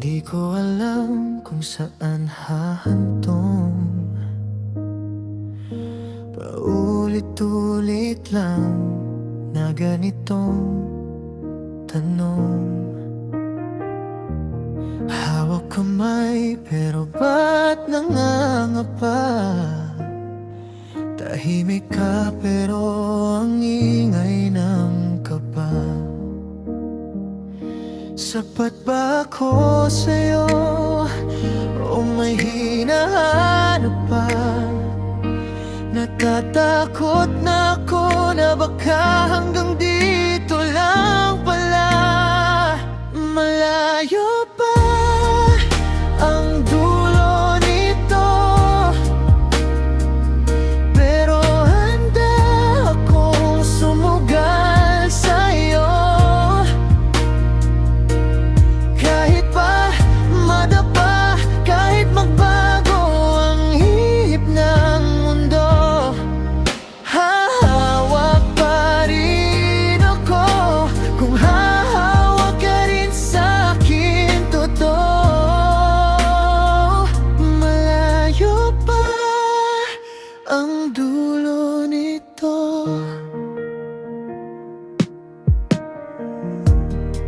Di ko alam kung saan hahantong. Paulit-ulit lang na ganitong tanong. Hawak kamay pero ba't nangangapa? Tahimik ka pero ang ingay ng kaba. Sapat ba ako sa'yo o may hinahanap pa? Natatakot na ako na baka hanggang dito lang pala. Malayo pa ang dulo nito, pero handa akong sumugal sa'yo. Kahit pa madapa, kahit magbago ang hihip ng mundo, hahawak pa rin ako kung hahawak ka rin sa'kin totoo. Malayo pa ang dulo nito.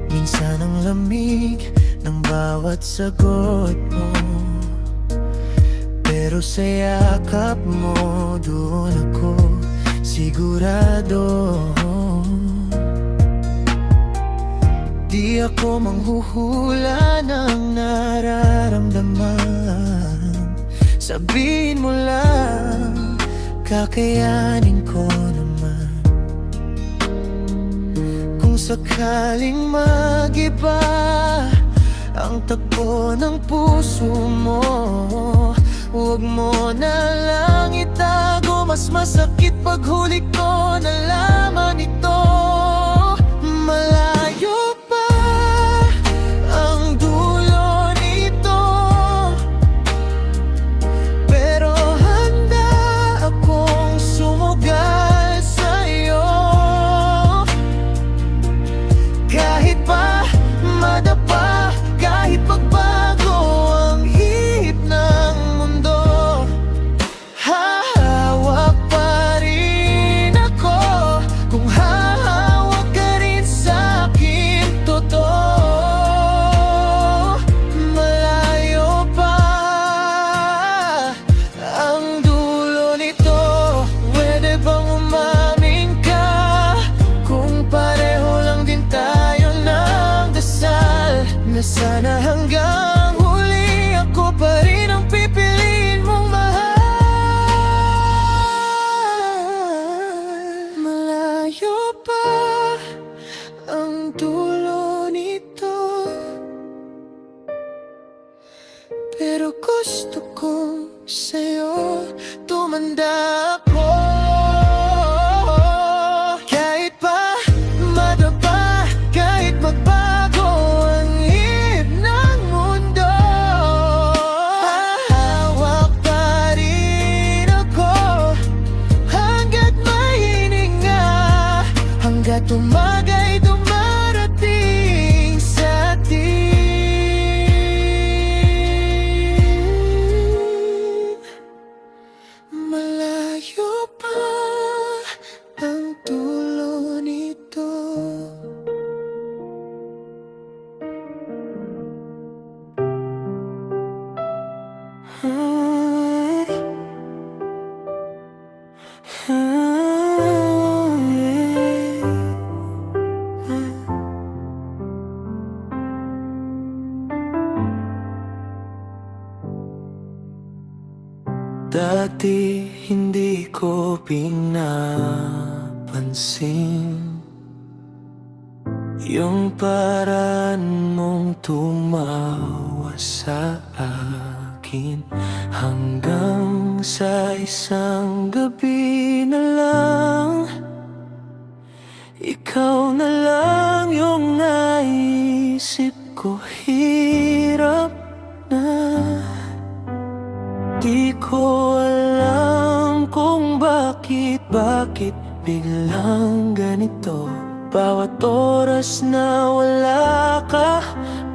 Minsan ang lamig ng bawat sagot mo, pero sa yakap mo doon ako sigurado. Di ako manghuhula ng nararamdaman. Sabihin mo lang, kakayanin ko naman. Kung sakaling mag-iba ang takbo ng puso mo, huwag mo na lang itago. Mas masakit pag huli ko nalaman ito. Malayo pa ang dulo nito, pero handa akong sumugal sa'yo. Kahit pa madapa, kahit magbago ang hihip ng mundo, hahawak pa rin ako kung hahawak ka rin sa'kin totoo. Malayo pa ang dulo nito. Pwede bang umamin ka kung pareho lang din tayo ng dasal, na sana hanggang huli ako pa rin ang pipiliin mong mahal. Malayo pa ang dulo nito, pero gusto kong sa'yo tumanda ako. Kahit pa madapa, kahit magbago ang hihip ng mundo, hahawak pa rin ako hanggat may hininga, hanggat umaga'y dumarating sa atin. Malayo pa ang dulo nito. Dati hindi ko pinapansin yung paraan mong tumawa sa akin, hanggang sa isang gabi na lang, ikaw na lang yung naisip ko. Hirap na, di ko alam kung bakit biglang ganito. Bawat oras na wala ka,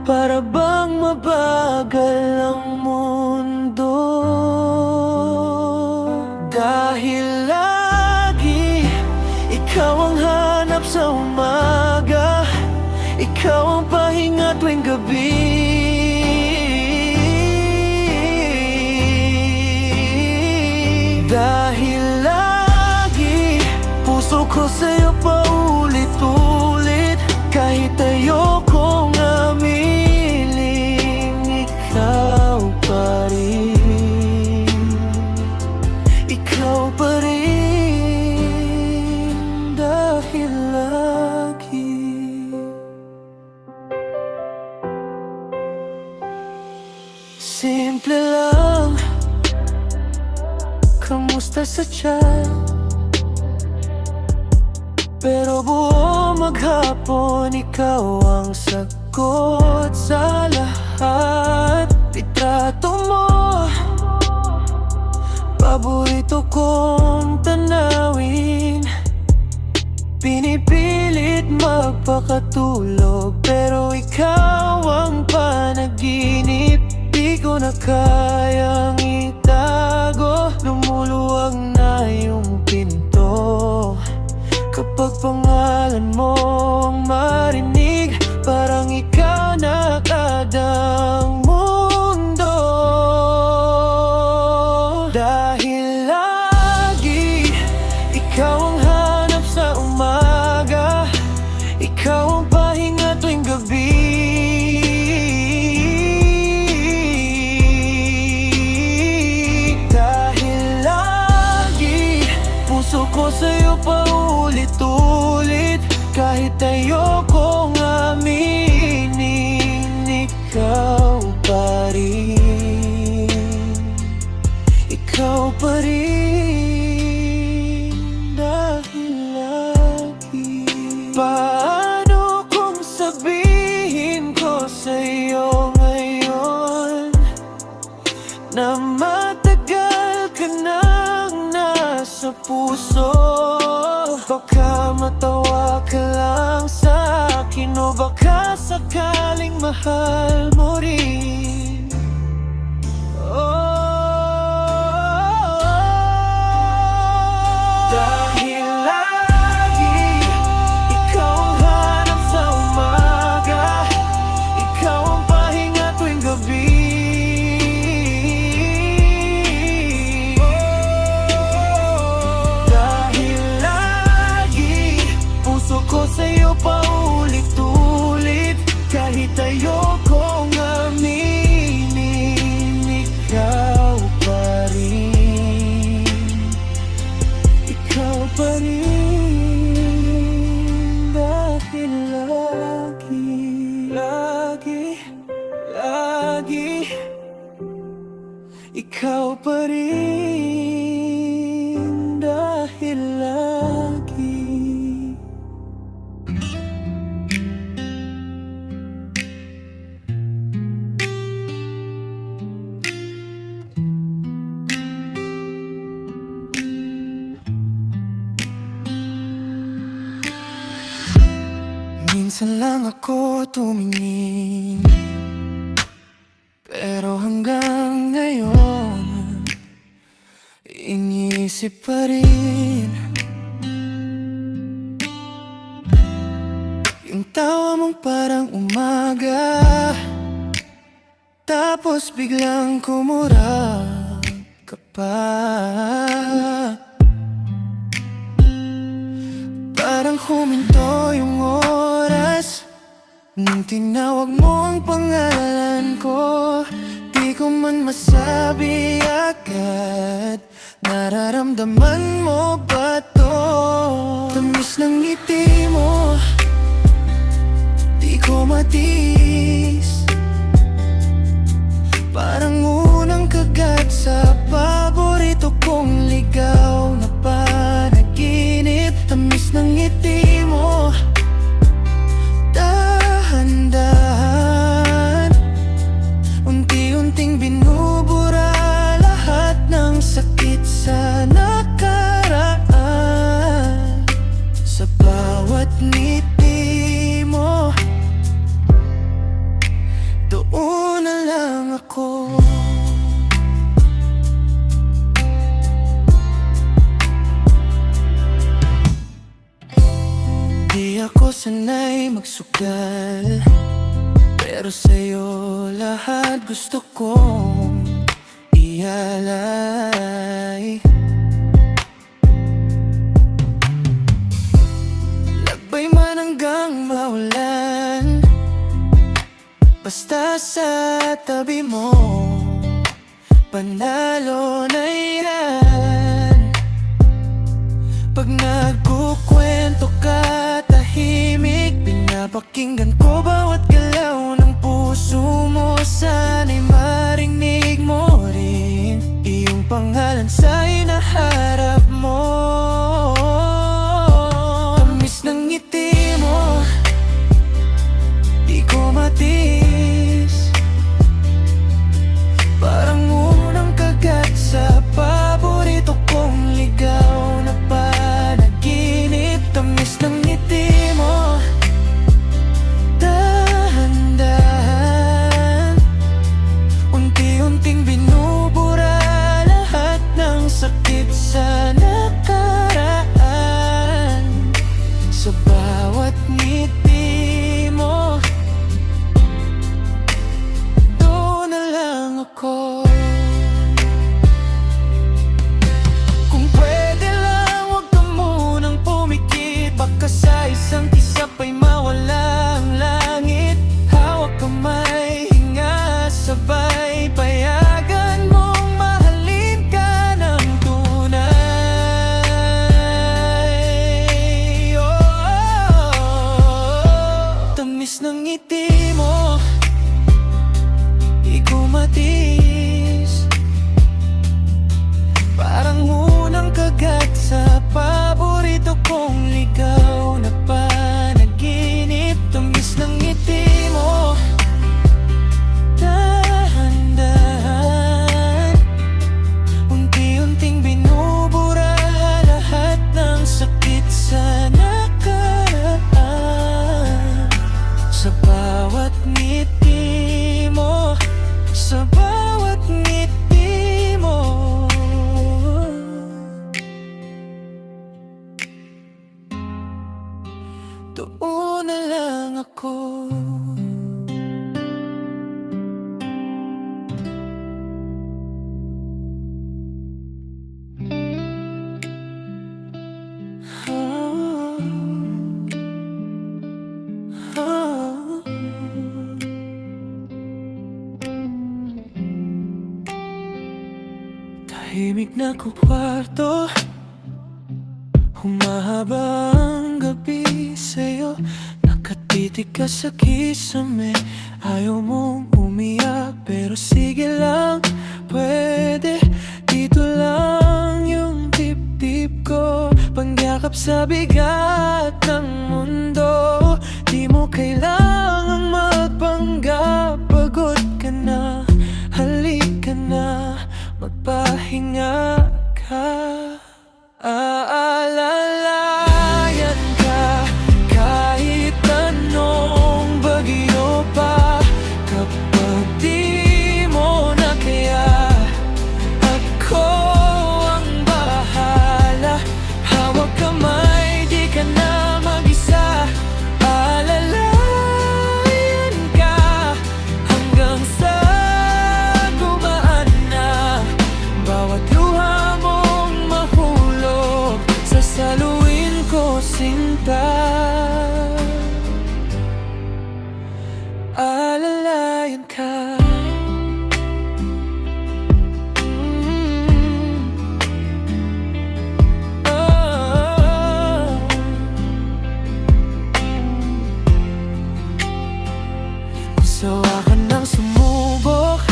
para bang mabagal ang mundo. Dahil lagi ikaw ang hanap sa umaga, ikaw ang pahinga tuwing gabi. Dahil lagi puso ko sa'yo paulit-ulit, kahit ayokong aminin, ikaw pa rin. Ikaw pa rin. Dahil lagi simple lang, kamusta sa tiyan? Pero buo maghapon, ikaw ang sagot sa lahat. Litrato mo, paborito kong tanawin. Pinipilit magpakatulog, pero ikaw ang panaginip. Di ko na kayang itago, lumuluwag na yung pinto kapag pangalan mo ang marinig. Parang ikaw na kadang mundo. Dahil lagi ikaw ang hanap sa umaga, ikaw ang pahinga tuwing gabi. Dahil lagi puso ko sa'yo paulit-ulit, kahit ayokong aminin, ikaw pa rin. Ikaw pa rin. Dahil lagi. Paano kung sabihin ko sa'yo ngayon na matagal ka nang nasa puso? Baka matawa ka lang sa akin, o baka sakaling mahal mo rin. Dahil lagi ikaw ang hanap sa umaga, ikaw ang pahinga tuwing gabi. Ko sa'yo paulit-ulit, kahit ayokong aminin, ikaw pa rin. Ikaw pa rin. Dahil lagi, lagi, lagi ikaw pa rin. Dahil lagi. Minsan lang ako tumingin, pero hanggang ngayon iniisip pa rin yung tawa mong parang umaga, tapos biglang kumurap ka pa. Parang huminto yung oras nung tinawag mo ang pangalan ko. Di ko man masabi agad, nararamdaman mo ba to? Tamis ng ngiti mo, di ko matiis. Parang unang kagat sa paborito kong ligaw na panaginip. Tamis ng ngiti mo, dahan-dahan, unti-unting binubura lahat ng sakit sa nakaraan. Sa bawat ngiti mo, doon na lang ako. Di ako sanay magsugal, pero sa'yo lahat gusto kong ialay. Lagbay man hanggang maulan, basta sa tabi mo, panalo na yan. Pag nagkukwento ka tahimik, pinapakinggan ko bawat galaw ng puso mo. Sana'y marinig mo rin iyong pangalan sa hinaharap mo. Tamis ng ngiti mo, di ko matiis. Parang unang kagat sa paborito kong ligaw na panaginip. Tamis ng ngiti mo, dahan-dahan, unti-unting binubura lahat ng sakit sa nakaraan. Sa bawat ngiti mo, doon na lang ako. Kung pwede lang, huwag ka munang pumikit. Baka sa isang kisap ay mawala ang langit. Hawak kamay, hinga sabay, payagan mong mahalin ka ng tunay. Oh, oh, oh. Tamis ng ngiti mo, di ko matiis. Parang unang kagat sa paborito kong ligaw na panaginip. Tamis ng ngiti mo, dahan-dahan, unti-unting binubura lahat ng sakit sa nakaraan. Sa bawat ngiti mo, sa bawat ngiti mo, doon na lang ako. Tahimik na kwarto, humahaba ang gabi sa'yo. Nakatitig ka sa kisame, ayaw mong umiyak, pero sige lang, pwede. Dito lang yung dibdib ko, pangyakap sa bigat ng mundo. Di mo kailangang magpanggap, pagod ka na, halika na, magpahinga ka. Aalalayan ka kahit anong bagyo pa. Kapag di mo na kaya, ako ang bahala. Hawak kamay, di ka na mag-isa. Alalayan ka hanggang sa gumaan na bawat luha mong mahulog. Sasaluin ko sinta, alalayan ka. Sawa ka nang sumubok,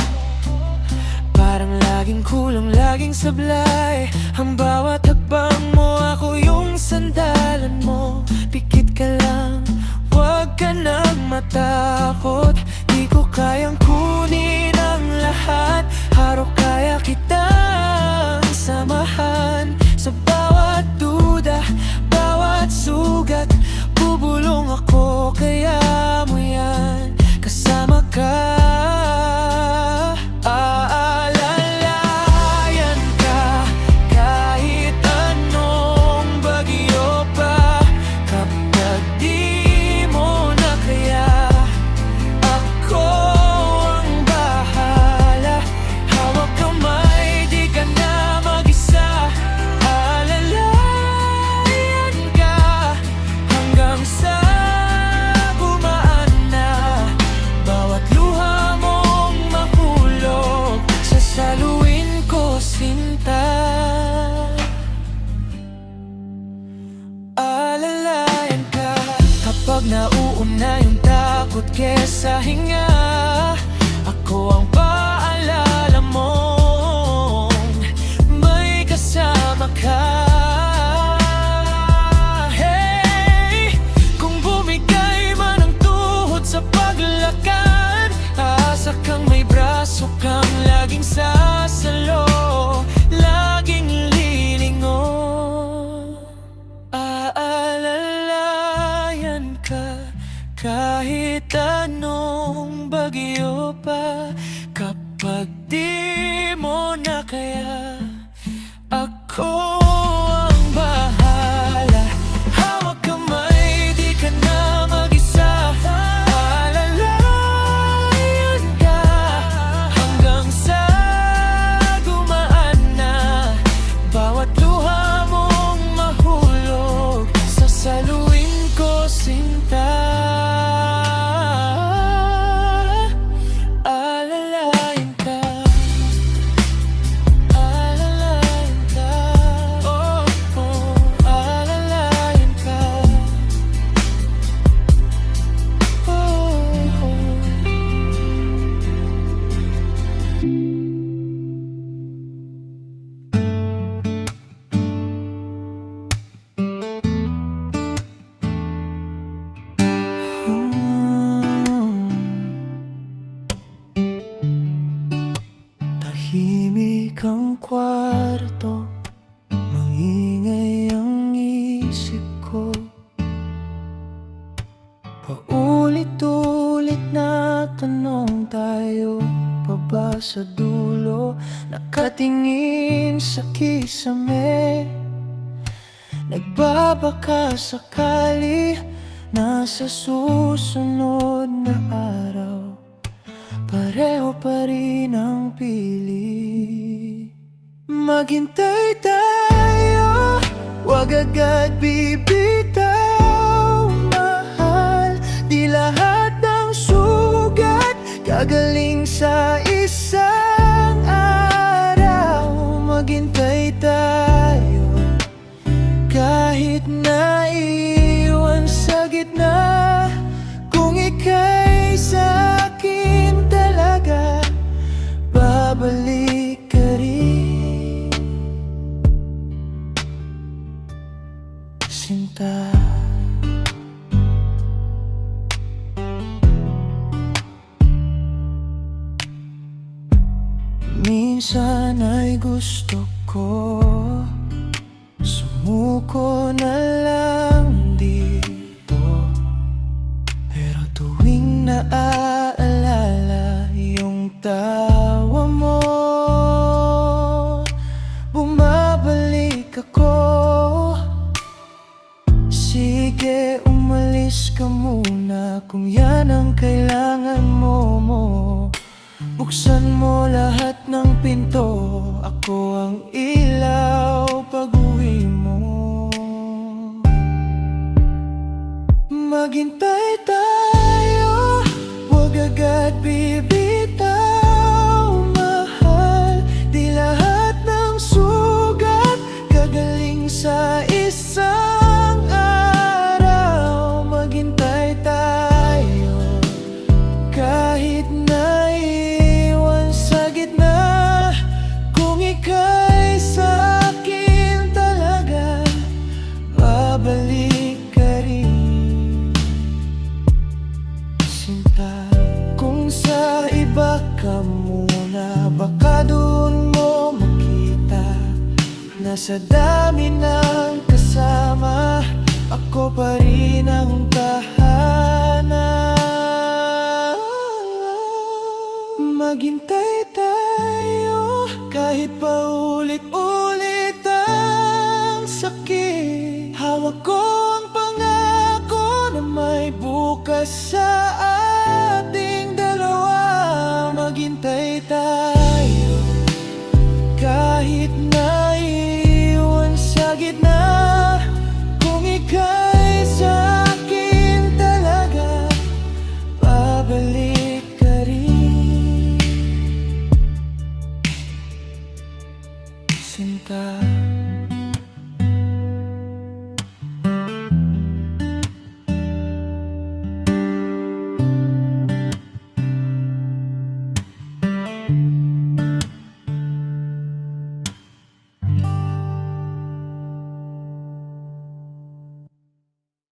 parang laging kulang, laging sablay. Ang bawat hakbang mo, ako yung sandalan mo. Pikit ka lang, huwag ka nang matakot. Di ko kayang kunin ang lahat, araw kaya kitang samahan. Sa bawat duda, bawat sugat, bubulong ako, kaya mo yan. Kasama ka sa hinga. Ako ang paalala mo, may kasama ka. Hey, kung bumigay man ang tuhod sa paglakad, asa kang may braso kang laging sasalo, laging lilingon. Aalalayan ka kahit anong bagyo pa. Kapag di mo na kaya, ako ang bahala. Hawak kamay, di ka na mag-isa. Alalayan ka hanggang sa gumaan na. Bawat luha mong mahulog, sasaluin ko sinta. Alalayan ka, alalayan ka, oh, oh, alalayan ka, oh, oh. Tahimik ang kwarto, maingay ang isip ko. Paulit-ulit na tanong, tayo pa ba sa dulo? Nakatingin sa kisame, nagbabaka sakali na sa susunod na araw pareho pa rin ang pili. Maghintay tayo, wag agad bibitaw. Mahal, di lahat ng sugat gagaling sa isang araw. Maghintay tayo kahit naiwan sa gitna. Kung ika'y sa akin talaga, babalik ka rin, sinta. Minsan ay gusto ko sumuko na lang dito, pero tuwing naaalala yung tawa mo, bumabalik ako. Sige, umalis ka muna kung yan ang kailangan mo. Buksan mo lahat ng pinto, ako ang ilaw pag-uwi mo. Maghintay tayo, wag agad bibitaw. Mahal, di lahat ng sugat gagaling sa isang araw. Maghintay tayo kahit naiwan sa gitna. Kung ika'y sa akin talaga, babalik ka rin, sinta. Kung sa iba ka muna, baka dun mo makita na sa dami ng kasama, ako pa rin ang tahanan. Maghintay tayo kahit paulit-ulit